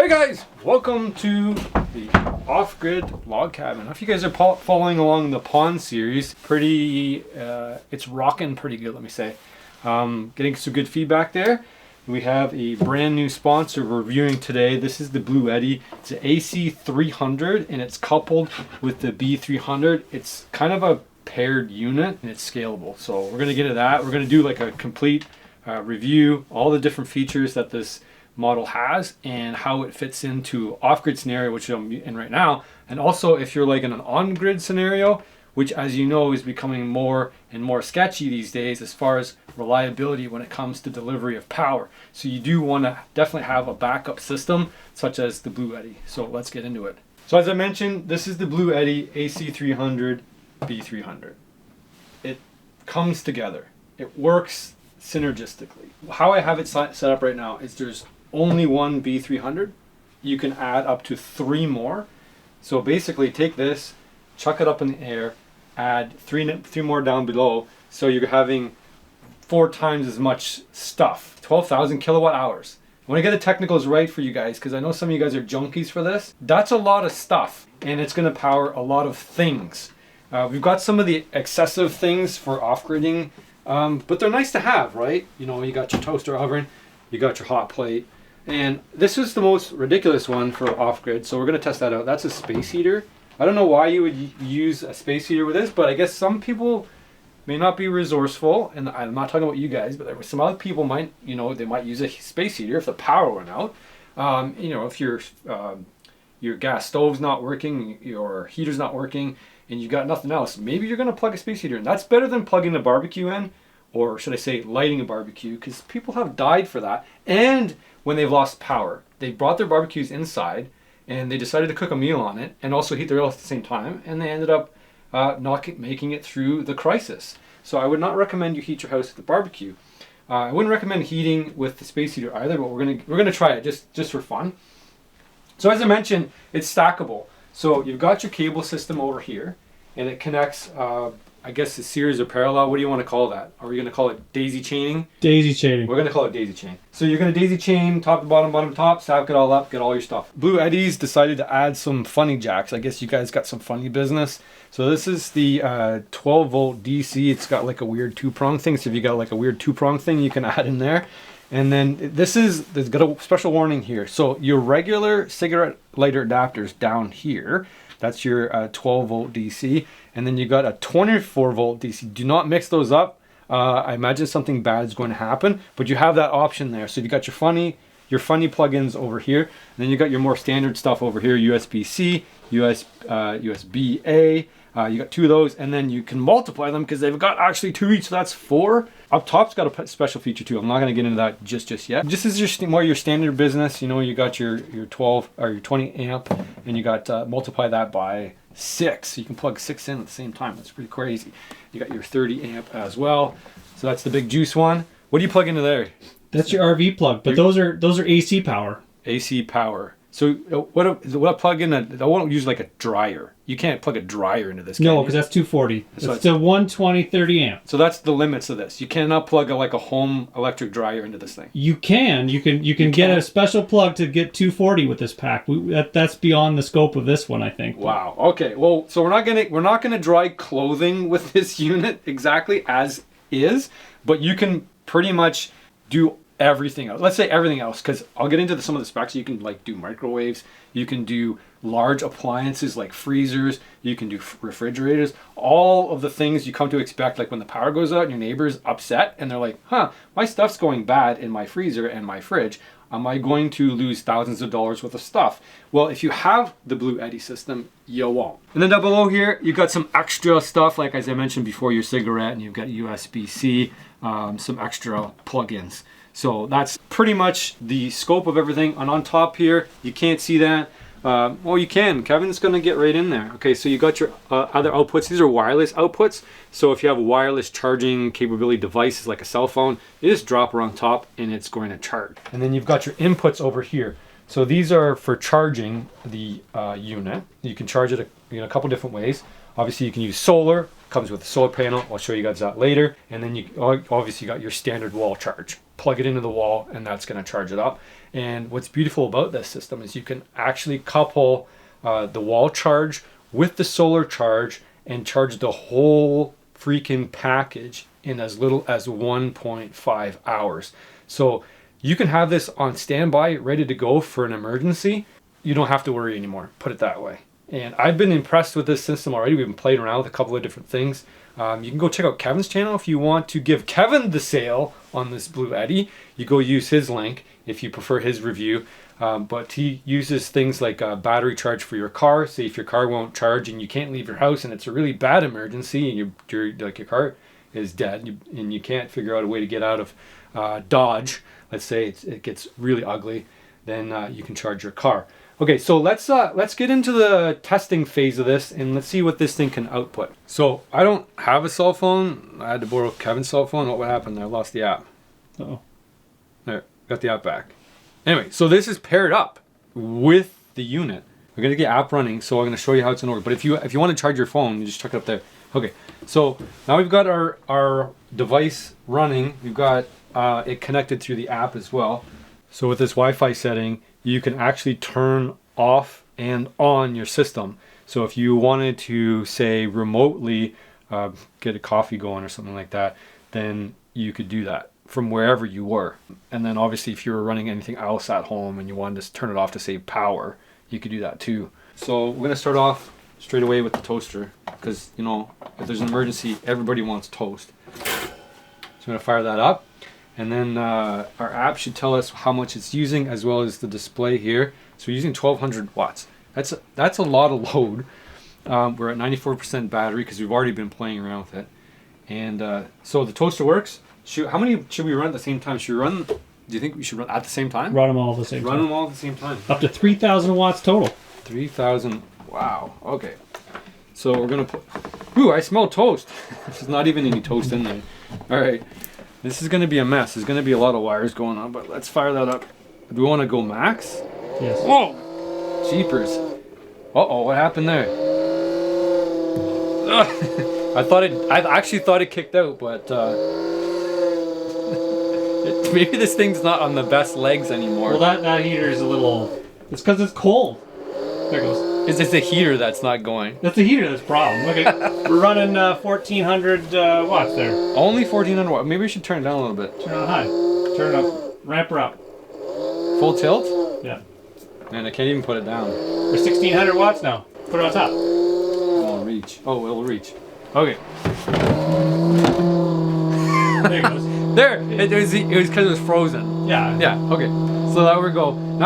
guys, welcome to the off-grid log cabin. If you guys are following along the pond series, it's rocking pretty good, let me say. Getting some good feedback there. We have a brand new sponsor we're reviewing today. This is the BLUETTI. It's an AC300 and it's coupled with the B300. It's kind of a paired unit and it's scalable. So we're gonna get into that. We're gonna do like a complete review, all the different features that this model has and how it fits into off-grid scenario, which I'm in right now, and also if you're like in an on-grid scenario, which as you know is becoming more and more sketchy these days as far as reliability when it comes to delivery of power. So you do want to definitely have a backup system such as the BLUETTI. So let's get into it. So as I mentioned, this is the BLUETTI AC300 B300. It comes together. It works synergistically. How I have it set up right now is there's only one B300. You can add up to 3 more. So basically take this, chuck it up in the air, add three more down below. So you're having 4 times as much stuff, 12,000 kilowatt hours. I want to get the technicals right for you guys because I know some of you guys are junkies for this. That's a lot of stuff and it's going to power a lot of things. We've got some of the excessive things for off-gridding, but they're nice to have, right? You know, you got your toaster oven, you got your hot plate, and this is the most ridiculous one for off-grid, so we're going to test that out. That's a space heater. I don't know why you would use a space heater with this, but I guess some people may not be resourceful, and I'm not talking about you guys, but there were some other people might, you know, they might use a space heater if the power went out. You know, if your gas stove's not working, your heater's not working, and you got nothing else, maybe you're going to plug a space heater in. That's better than plugging a barbecue in, or should I say lighting a barbecue, because people have died for that. And when they've lost power, they brought their barbecues inside and they decided to cook a meal on it and also heat the grill at the same time, and they ended up not making it through the crisis. So I would not recommend you heat your house with a barbecue. I wouldn't recommend heating with the space heater either, but we're gonna try it just for fun. So as I mentioned, it's stackable. So you've got your cable system over here, and it connects, I guess, a series or parallel. What do you want to call that? Are we going to call it daisy chaining? Daisy chaining. We're going to call it daisy chain. So you're going to daisy chain top to bottom, bottom to top, stack it all up, get all your stuff. BLUETTI's decided to add some funny jacks. I guess you guys got some funny business. So this is the 12 volt DC. It's got like a weird 2-prong thing. So if you got like a weird 2-prong thing, you can add in there. And then there's got a special warning here. So your regular cigarette lighter adapters down here, that's your 12 volt DC. And then you got a 24 volt DC. Do not mix those up. I imagine something bad is going to happen, but you have that option there. So you got your funny plugins over here. And then you got your more standard stuff over here, USB-C, USB-A. You got 2 of those, and then you can multiply them because they've got actually 2 each, so that's 4. Up top's got a special feature too. I'm not going to get into that just yet. Just as your standard business, you know, you got your 12 or your 20 amp, and you got multiply that by 6. So you can plug 6 in at the same time. That's pretty crazy. You got your 30 amp as well. So that's the big juice one. What do you plug into there? That's your RV plug, but those are AC power. AC power. So what plug in? I won't use like a dryer. You can't plug a dryer into this. No, because that's 240. So it's a 120 30 amp. So that's the limits of this. You cannot plug like a home electric dryer into this thing. You can get a special plug to get 240 with this pack. That's beyond the scope of this one, I think. Wow. Okay. Well, so we're not gonna dry clothing with this unit exactly as is, but you can pretty much do everything else. Let's say everything else, because I'll get into some of the specs. You can like do microwaves, you can do large appliances like freezers, you can do refrigerators, all of the things you come to expect, like when the power goes out and your neighbor's upset and they're like, my stuff's going bad in my freezer and my fridge. Am I going to lose thousands of dollars worth of stuff? Well, if you have the BLUETTI system, you won't. And then down below here, you've got some extra stuff, like as I mentioned before, your cigarette, and you've got USB-C, some extra plugins. So that's pretty much the scope of everything. And on top here, you can't see that. Well, you can. Kevin's going to get right in there. Okay, so you got your other outputs. These are wireless outputs. So if you have wireless charging capability devices like a cell phone, you just drop her on top and it's going to charge. And then you've got your inputs over here. So these are for charging the unit. You can charge it a couple different ways. Obviously, you can use solar. Comes with a solar panel. I'll show you guys that later. And then you obviously got your standard wall charge. plug it into the wall, and that's going to charge it up. And what's beautiful about this system is you can actually couple the wall charge with the solar charge and charge the whole freaking package in as little as 1.5 hours. So you can have this on standby, ready to go for an emergency. You don't have to worry anymore, put it that way. And I've been impressed with this system already. We've been playing around with a couple of different things. You can go check out Kevin's channel if you want to give Kevin the sale on this BLUETTI. You go use his link if you prefer his review. But he uses things like a battery charge for your car. Say if your car won't charge and you can't leave your house and it's a really bad emergency and your car is dead and you can't figure out a way to get out of Dodge. Let's say it gets really ugly, then you can charge your car. Okay, so let's get into the testing phase of this and let's see what this thing can output. So I don't have a cell phone. I had to borrow Kevin's cell phone. What happened? I lost the app. Uh-oh. There, got the app back. Anyway, so this is paired up with the unit. We're gonna get app running, so I'm gonna show you how it's gonna work. But if you want to charge your phone, you just chuck it up there. Okay, so now we've got our device running. We've got it connected through the app as well. So with this Wi-Fi setting, you can actually turn off and on your system. So if you wanted to, say, remotely get a coffee going or something like that, then you could do that from wherever you were. And then obviously if you were running anything else at home and you wanted to turn it off to save power, you could do that too. So we're gonna start off straight away with the toaster because, you know, if there's an emergency, everybody wants toast. So I'm gonna fire that up. And then our app should tell us how much it's using as well as the display here. So we're using 1200 watts. That's a lot of load. We're at 94% battery because we've already been playing around with it. And so the toaster works. How many should we run at the same time? Should we run? Do you think we should run at the same time? Run them all at the same time. Run them all at the same time. Up to 3,000 watts total. 3,000. Wow. Okay. So we're gonna put. Ooh, I smell toast. There's not even any toast in there. All right. This is gonna be a mess. There's gonna be a lot of wires going on, but let's fire that up. Do we want to go max? Yes. Whoa! Jeepers. Uh-oh, what happened there? I actually thought it kicked out, but maybe this thing's not on the best legs anymore. Well, that heater is a little. It's because it's cold. There it goes. Is it the heater that's not going? That's the heater that's the problem. Look at, we're running 1,400 watts there. Only 1,400 watts. Maybe we should turn it down a little bit. Turn it on high. Turn it up. Ramp her up. Full tilt? Yeah. Man, I can't even put it down. We're 1,600 watts now. Put it on top. It won't reach. Oh, it'll reach. Okay. There it goes. There! It was because it was frozen. Yeah. Yeah, okay. So now we're going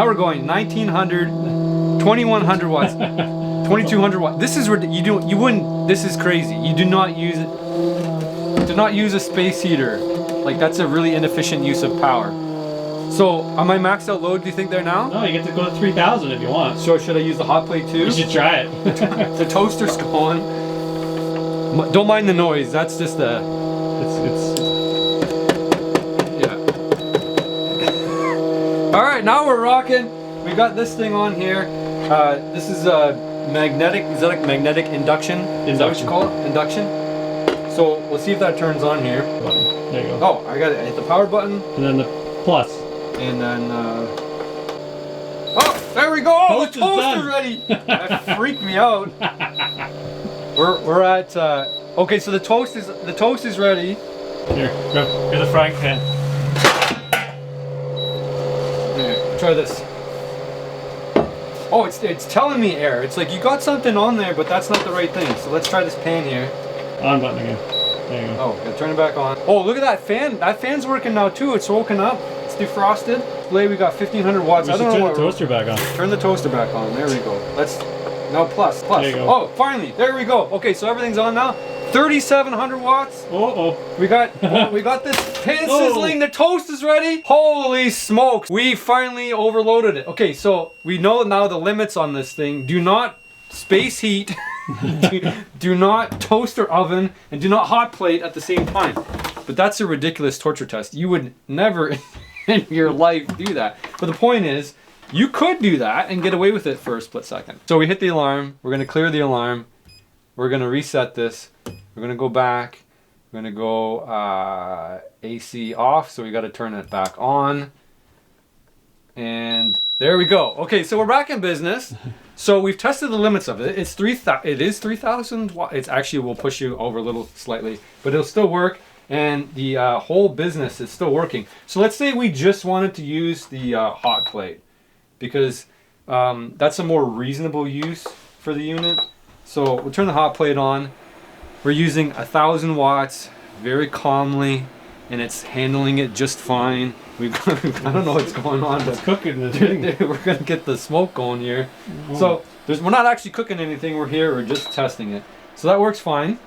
1,900, 2,100 watts, 2,200 watts. This is you wouldn't. This is crazy. You do not use it. Do not use a space heater. Like that's a really inefficient use of power. So on my maxed out load, do you think there now? No, you get to go to 3,000 if you want. So should I use the hot plate too? You should try it. The toaster's going. Don't mind the noise. That's just the. Yeah. All right, now we're rocking. We got this thing on here. This is a magnetic. Is that like magnetic induction? Is that what you call it? Induction. So we'll see if that turns on here. There you go. Oh, I got it. Hit the power button. And then the plus. And then. Oh, there we go. Oh, the toaster's ready. That freaked me out. We're at. Okay, so the toast is ready. Here, go. Here's the frying pan. Here, try this. Oh, it's telling me error. It's like you got something on there, but that's not the right thing. So let's try this pan here. On button again. There you go. Oh, gotta turn it back on. Oh, look at that fan. That fan's working now too. It's woken up. It's defrosted. Display, we got 1,500 watts. We should turn the toaster back on. Turn the toaster back on. There we go. No, plus. There you go. Oh, finally. There we go. Okay, so everything's on now. 3,700 watts. We got this pan sizzling. The toast is ready. Holy smokes. We finally overloaded it. Okay, so we know now the limits on this thing. Do not space heat. do not toaster oven, and do not hot plate at the same time. But that's a ridiculous torture test. You would never in your life do that. But the point is, you could do that and get away with it for a split second. So we hit the alarm. We're going to clear the alarm. We're going to reset this. We're going to go back. We're gonna go AC off, so we got to turn it back on. And there we go. Okay, so we're back in business. So we've tested the limits of it. It is 3,000 watts. It's actually will push you over a little slightly, but it'll still work. And the whole business is still working. So let's say we just wanted to use the hot plate, because that's a more reasonable use for the unit. So we'll turn the hot plate on. We're using 1,000 watts very calmly, and it's handling it just fine. I don't know what's going on, but it's cooking the thing. We're gonna get the smoke going here. So we're not actually cooking anything. We're just testing it. So that works fine.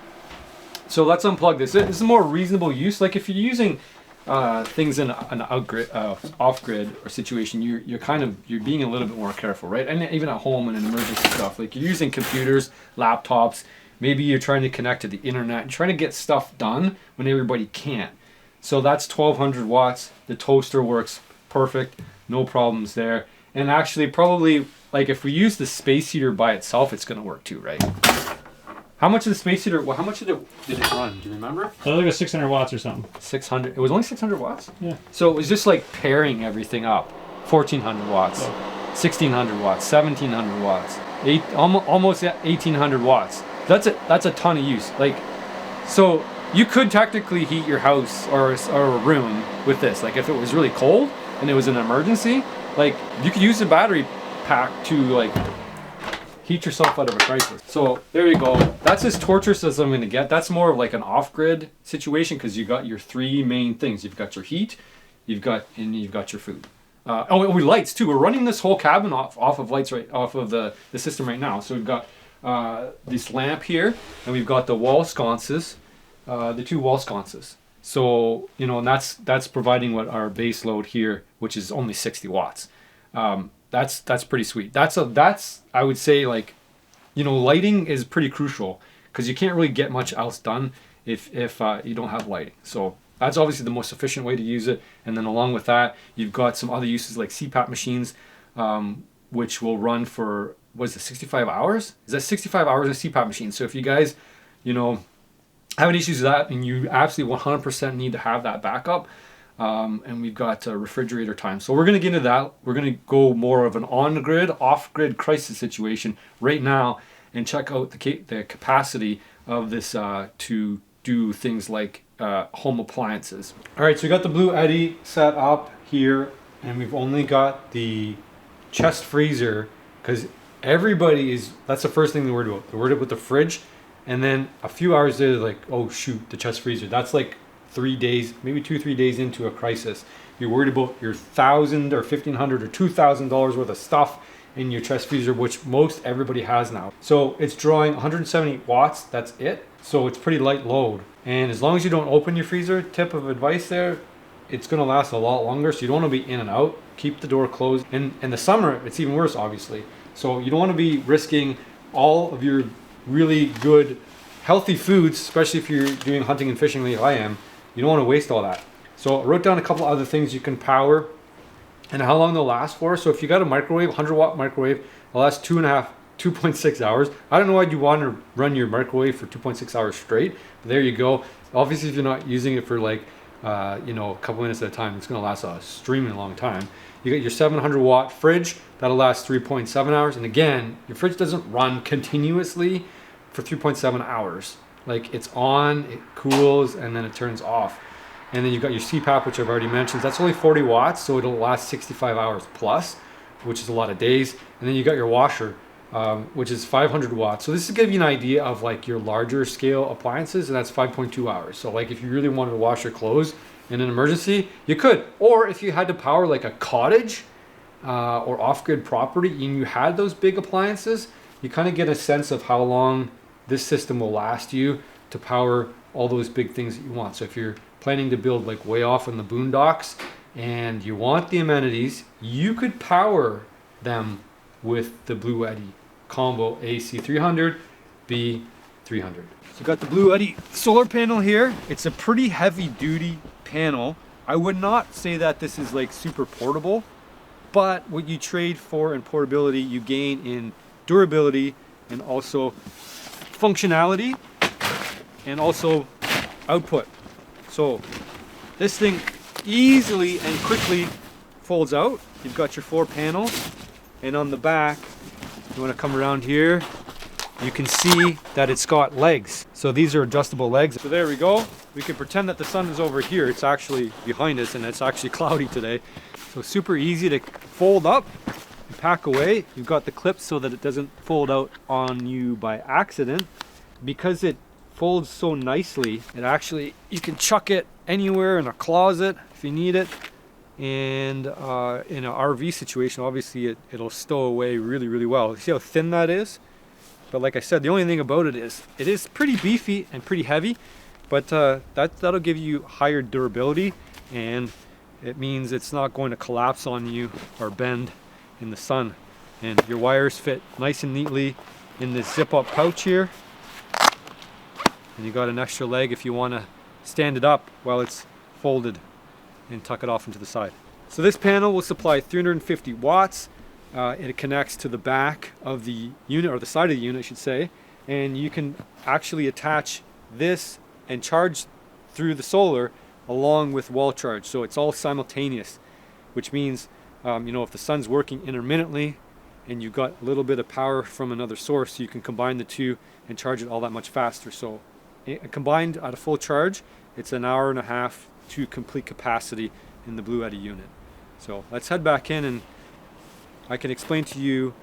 So let's unplug this. This is a more reasonable use. Like if you're using things in an off-grid or situation, you're being a little bit more careful, right? And even at home and in emergency stuff, like you're using computers, laptops. Maybe you're trying to connect to the internet and trying to get stuff done when everybody can't. So that's 1,200 watts. The toaster works perfect, no problems there. And actually, probably like if we use the space heater by itself, it's going to work too, right? How much of the space heater? Well, how much did it run? Do you remember? I think it was 600 watts or something. 600. It was only 600 watts. Yeah. So it was just like pairing everything up. 1,400 watts, 1,600 watts, 1,700 watts, almost 1,800 watts. That's a ton of use. Like, so you could technically heat your house or a room with this. Like if it was really cold and it was an emergency, like you could use the battery pack to like heat yourself out of a crisis. So there you go. That's as torturous as I'm gonna get. That's more of like an off-grid situation, because you got your three main things. You've got your heat, you've got your food. Lights too. We're running this whole cabin off of lights, right off of the system right now. So we've got this lamp here, and we've got the wall sconces, the two wall sconces. So and that's providing what our base load here, which is only 60 watts. That's pretty sweet. That's I would say, like, lighting is pretty crucial, because you can't really get much else done if you don't have lighting. So that's obviously the most efficient way to use it. And then along with that, you've got some other uses like CPAP machines, which will run for, what is it, 65 hours? Is that 65 hours of CPAP machine? So if you guys, having issues with that, and you absolutely 100% need to have that backup, and we've got refrigerator time. So we're going to get into that. We're going to go more of an on-grid, off-grid crisis situation right now, and check out the capacity of this to do things like home appliances. All right, so we got the BLUETTI set up here, and we've only got the chest freezer, because that's the first thing they're worried about. They're worried about the fridge, and then a few hours later, like, oh shoot, the chest freezer. That's like 3 days, maybe 2-3 days into a crisis. You're worried about your $1,000 or $1,500 or $2,000 worth of stuff in your chest freezer, which most everybody has now. So it's drawing 170 watts, that's it. So it's pretty light load. And as long as you don't open your freezer, tip of advice there, it's gonna last a lot longer. So you don't wanna be in and out. Keep the door closed. And in the summer, it's even worse, obviously. So you don't wanna be risking all of your really good, healthy foods, especially if you're doing hunting and fishing like I am. You don't want to waste all that. So I wrote down a couple other things you can power and how long they'll last for. So if you got a microwave, 100-watt microwave, it'll last 2.6 hours. I don't know why you want to run your microwave for 2.6 hours straight, but there you go. Obviously, if you're not using it for like, a couple minutes at a time, it's going to last a extremely long time. You got your 700-watt fridge, that'll last 3.7 hours. And again, your fridge doesn't run continuously for 3.7 hours. Like, it's on, it cools, and then it turns off. And then you've got your CPAP, which I've already mentioned. That's only 40 watts, so it'll last 65 hours plus, which is a lot of days. And then you got your washer, which is 500 watts. So this is give you an idea of like your larger scale appliances, and that's 5.2 hours. So like if you really wanted to wash your clothes in an emergency, you could. Or if you had to power like a cottage or off-grid property and you had those big appliances, you kind of get a sense of how long this system will last you to power all those big things that you want. So if you're planning to build like way off in the boondocks and you want the amenities, you could power them with the BLUETTI Combo AC300 B300. So you got the BLUETTI solar panel here. It's a pretty heavy duty panel. I would not say that this is like super portable, but what you trade for in portability, you gain in durability and also functionality, and also output. So this thing easily and quickly folds out. You've got your 4 panels, and on the back, you want to come around here, you can see that it's got legs. So these are adjustable legs. So there we go. We can pretend that the sun is over here. It's actually behind us, and it's actually cloudy today. So super easy to fold up and pack away. You've got the clips so that it doesn't fold out on you by accident. Because it folds so nicely, it actually, you can chuck it anywhere in a closet if you need it. And in an RV situation, obviously it'll stow away really, really well. See how thin that is? But like I said, the only thing about it is pretty beefy and pretty heavy, but that'll give you higher durability, and it means it's not going to collapse on you or bend in the sun. And your wires fit nice and neatly in this zip up pouch here. And you got an extra leg if you want to stand it up while it's folded and tuck it off into the side. So this panel will supply 350 watts. It connects to the back of the unit, or the side of the unit I should say, and you can actually attach this and charge through the solar along with wall charge. So it's all simultaneous, which means you know, if the sun's working intermittently and you've got a little bit of power from another source, you can combine the two and charge it all that much faster. So combined at a full charge, it's an hour and a half to complete capacity in the BLUETTI unit. So let's head back in and I can explain to you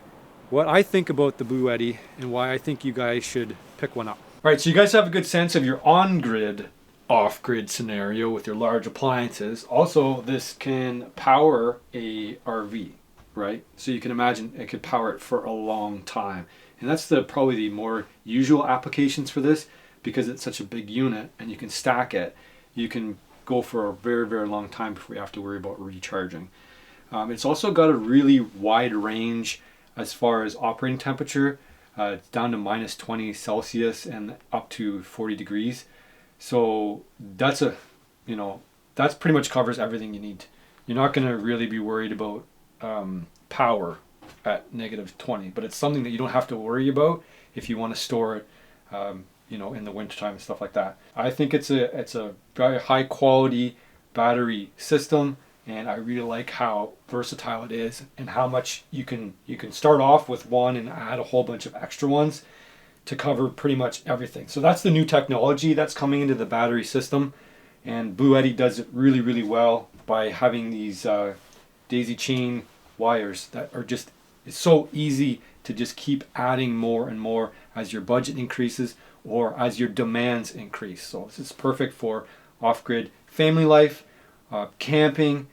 what I think about the BLUETTI and why I think you guys should pick one up. All right, so you guys have a good sense of your on-grid, off-grid scenario with your large appliances. Also, this can power a RV, right? So you can imagine it could power it for a long time. And that's probably the more usual applications for this, because it's such a big unit and you can stack it. You can go for a very, very long time before you have to worry about recharging. It's also got a really wide range as far as operating temperature. It's down to minus 20 Celsius and up to 40 degrees. So that's that's pretty much covers everything you need. You're not going to really be worried about power at negative 20, but it's something that you don't have to worry about if you want to store it, you know, in the wintertime and stuff like that. I think it's a very high quality battery system, and I really like how versatile it is and how much you can start off with one and add a whole bunch of extra ones to cover pretty much everything. So that's the new technology that's coming into the battery system, and BLUETTI does it really, really well by having these daisy chain wires that are just, it's so easy to just keep adding more and more as your budget increases or as your demands increase. So this is perfect for off-grid family life, camping,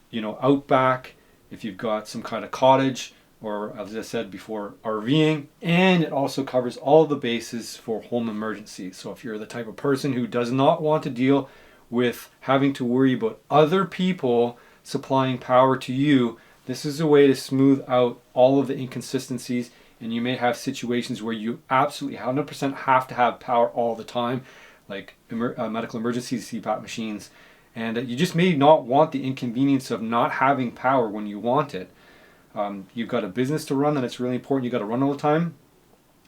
you know, outback, if you've got some kind of cottage, or as I said before, RVing. And it also covers all the bases for home emergencies. So if you're the type of person who does not want to deal with having to worry about other people supplying power to you, this is a way to smooth out all of the inconsistencies. And you may have situations where you absolutely 100% have to have power all the time, like medical emergencies, CPAP machines. And you just may not want the inconvenience of not having power when you want it. You've got a business to run and it's really important. You've got to run all the time.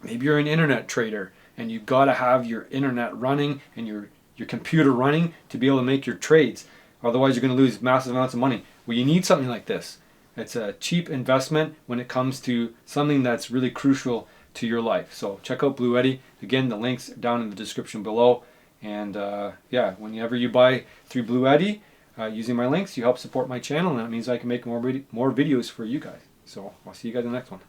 Maybe you're an internet trader and you've got to have your internet running and your computer running to be able to make your trades. Otherwise you're going to lose massive amounts of money. Well, you need something like this. It's a cheap investment when it comes to something that's really crucial to your life. So check out BLUETTI. Again, the link's down in the description below. And yeah, whenever you buy through BLUETTI, using my links, you help support my channel, and that means I can make more videos for you guys. So I'll see you guys in the next one.